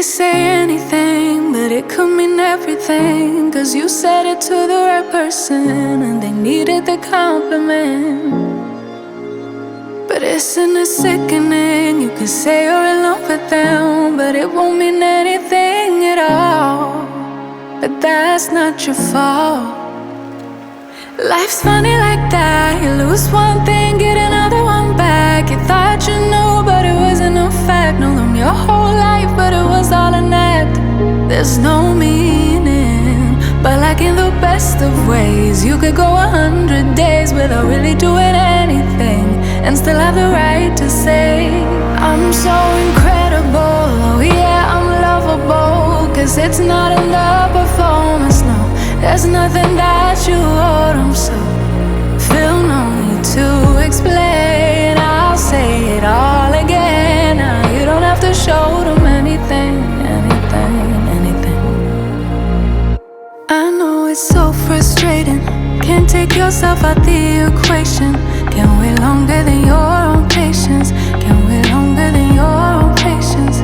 say anything, but it could mean everything. Cause you said it to the right person and they needed the compliment. But isn't it sickening? You could say you're in love with them, but it won't mean anything at all. But that's not your fault. Life's funny like that. You lose one thing, get another one back. You thought you knew, but it wasn't a fact. Know them your whole life, but it was all an act. There's no meaning, but like in the best of ways, you could go 100 days without really doing anything and still have the right to say, I'm so incredible, oh yeah, I'm lovable. Cause it's not in the performance, no, there's nothing that you owed. I'm so feel no need to explain. I'll say it all again. Now you don't have to show them anything. I know it's so frustrating. Can't take yourself out the equation. Can't wait longer than your own patience. Can't wait longer than your own patience.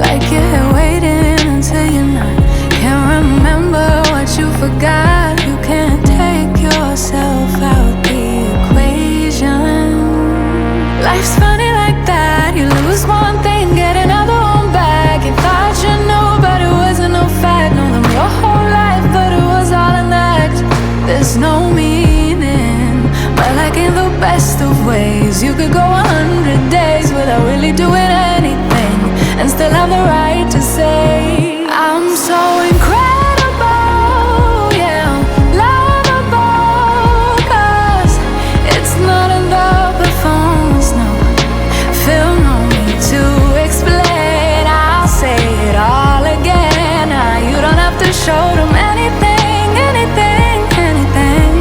Like you're here waiting until you're not. Can't remember what you forgot. You can't take yourself out the equation. Life's funny like that. You lose one thing, get another one back. You thought you knew, but it wasn't no fact. Know them your whole life, but it was all an act. There's no meaning, but like in the best of ways, you could go 100 days without really doing anything and still have the right to say, I'm so incredible, yeah, I'm lovable. Cause it's not in the performance, no, feel no need to explain. I'll say it all again. Now you don't have to show them anything, anything, anything.